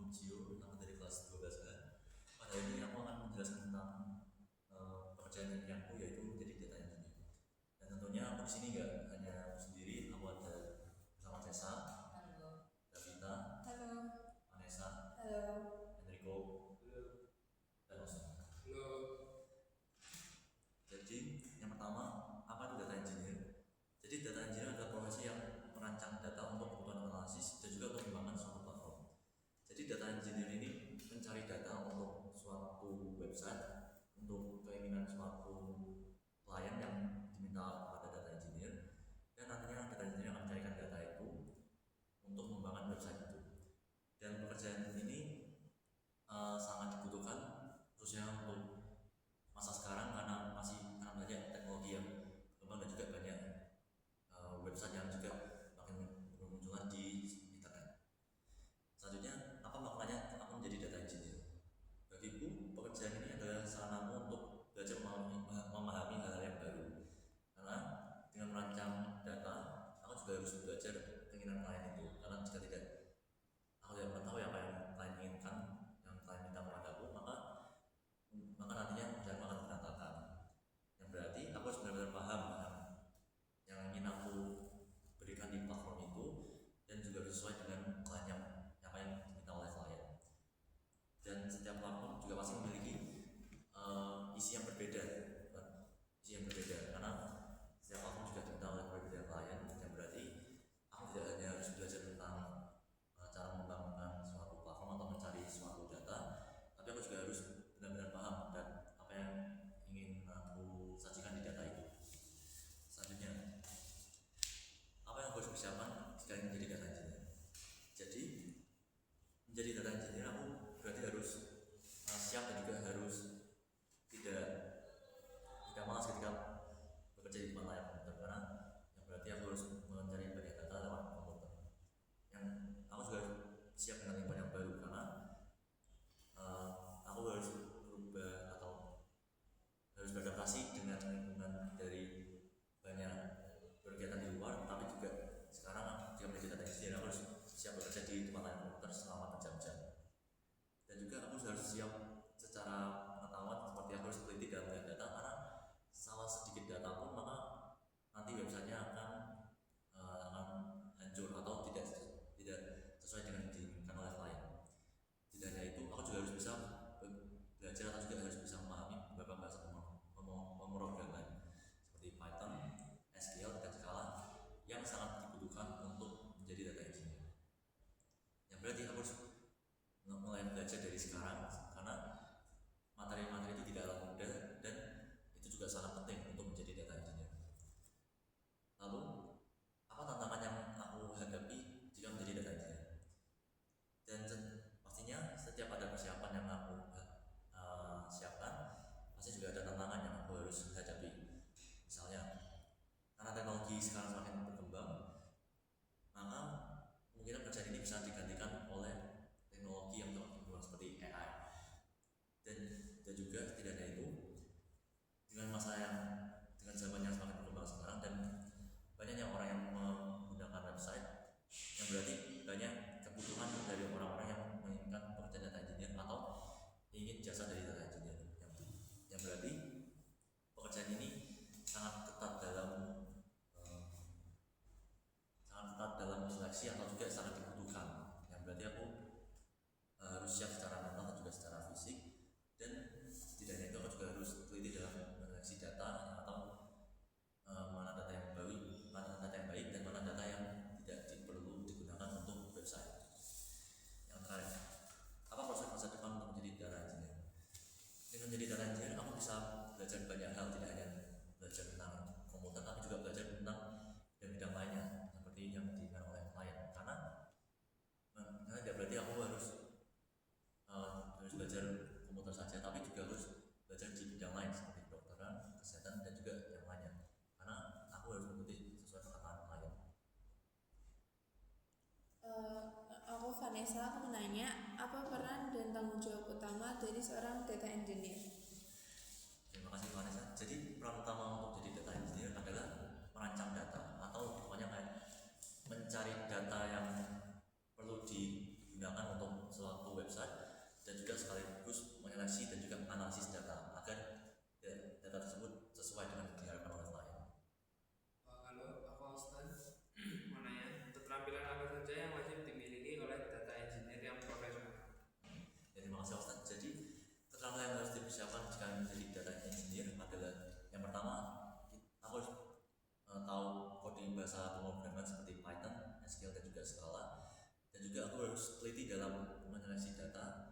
Gio, nama dari kelas 12A. Pada ini aku akan menjelaskan tentang pekerjaan impianku, yaitu menjadi data engineer. Dan tentunya aku di sini nggak hanya aku sendiri, aku ada bersama Tessa, Halo. Davina, Halo. Vanessa, Halo. Enrico, dan Osman. Halo. Jadi yang pertama, apa itu data engineer? Jadi data engineer adalah profesi yang merancang data untuk kebutuhan analisis dan juga untuk mengembangkan suatu platform. Jadi data engineer ini mencari data untuk suatu website, untuk keinginan suatu klien yang diminta kepada data engineer, dan nantinya data engineer akan mencarikan data itu untuk mengembangkan website itu. Dan pekerjaan ini sangat dibutuhkan khususnya untuk masa sekarang karena masih banyak teknologi yang berkembang dan juga banyak website yang juga makin bermunculan di internet. Selanjutnya, apa maknanya aku menjadi data engineer? Bagiku, pekerjaan ini adalah saranamu untuk belajar memahami hal-hal yang baru. Karena dengan merancang data, aku juga harus belajar keinginan klien itu. Karena jika tidak, aku tidak mengetahui apa yang klien inginkan, yang klien minta kepadaku, maka nantinya pekerjaan akan berantakan. Yang berarti aku harus benar-benar paham yang ingin aku berikan di platform itu, dan juga sesuai dengan klien yang apa yang diminta oleh klien. Dan setiap platform juga pasti memiliki isi yang berbeda, karena setiap platform juga diminta oleh berbeda klien. Yang berarti aku tidak hanya harus belajar tentang cara mengembangkan suatu platform atau mencari suatu data, tapi aku juga harus benar-benar paham dan apa yang ingin aku sajikan di data itu. Selanjutnya, apa yang harus persiapan jika ingin menjadi data engineer? Jadi menjadi data engineer aku berarti harus siap dan juga harus tidak malas ketika bekerja di depan layar komputer, karena yang berarti aku harus mencari banyak data lewat komputer. Yang aku juga harus siap dengan lingkungan yang baru, karena aku harus berubah atau harus beradaptasi dengan lingkungan dari banyak kegiatan di luar. Tapi juga sekarang jika menjadi data engineer, aku harus siap bekerja di tempat layar komputer selama berjam-jam. Dan juga aku harus siap secara pengetahuan, seperti aku harus teliti dalam data, karena salah sedikit data pun maka nanti websitenya akan hancur atau tidak sesuai dengan yang diinginkan oleh klien. Tidak hanya itu, aku juga harus bisa belajar atau juga harus bisa memahami beberapa bahasa pemrograman seperti Python, SQL, dan Scala yang sangat dibutuhkan untuk menjadi data engineer. Yang berarti aku harus mulai belajar dari sekarang, karena materi-materi itu tidaklah mudah dan itu juga sangat penting untuk menjadi data engineer. Lalu, apa tantangan yang aku hadapi jika menjadi data engineer? Dan pastinya setiap ada persiapan yang aku siapkan, pasti juga ada tantangan yang aku harus hadapi. Misalnya, karena teknologi sekarang semakin berkembang, maka mungkin pekerjaan ini bisa digantikan oleh teknologi yang berkembang seperti AI. Dan juga tidak hanya itu, dengan zaman yang semakin berkembang sekarang dan banyaknya orang yang menggunakan website, yang berarti banyak kebutuhan dari orang-orang yang menginginkan pekerjaan data engineer atau ingin jasa dari data engineer. Yang berarti pekerjaan ini sangat ketat dalam seleksi atau juga sangat dibutuhkan. Yang berarti aku harus siap secara mental dan juga secara fisik. Dan tidak hanya itu, aku juga harus teliti dalam menyeleksi data atau mana data yang baik dan mana data yang tidak perlu digunakan untuk website. Yang terakhir, apa prospek masa depan untuk menjadi data engineer? Dengan menjadi data engineer, aku bisa belajar banyak hal, tidak hanya belajar tentang komputer, tapi juga belajar tentang bidang lainnya seperti yang diinginkan oleh klien. Karena tidak berarti aku harus belajar komputer saja, tapi juga harus belajar di bidang lain seperti kedokteran, kesehatan, dan juga yang lainnya. Karena aku harus mengikuti sesuai perkataan klien. Aku Vanessa, aku menanya, apa peran dan tanggung jawab utama dari seorang data engineer? Terima kasih Vanessa. Jadi peran utama untuk jadi data engineer adalah merancang data, atau pokoknya kayak mencari data yang perlu digunakan untuk suatu menganalisis dan juga analisis data agar data tersebut sesuai dengan yang diharapkan oleh klien. Kalau aku Ustaz mau nanya, keterampilan apa saja yang wajib dimiliki oleh data engineer yang profesional? Ya, terima kasih Ustaz. Jadi keterampilan yang harus dipersiapkan jika menjadi data engineer adalah yang pertama, aku harus tahu coding bahasa pemrograman seperti Python, SQL dan juga Scala. Dan juga aku harus teliti dalam menganalisis data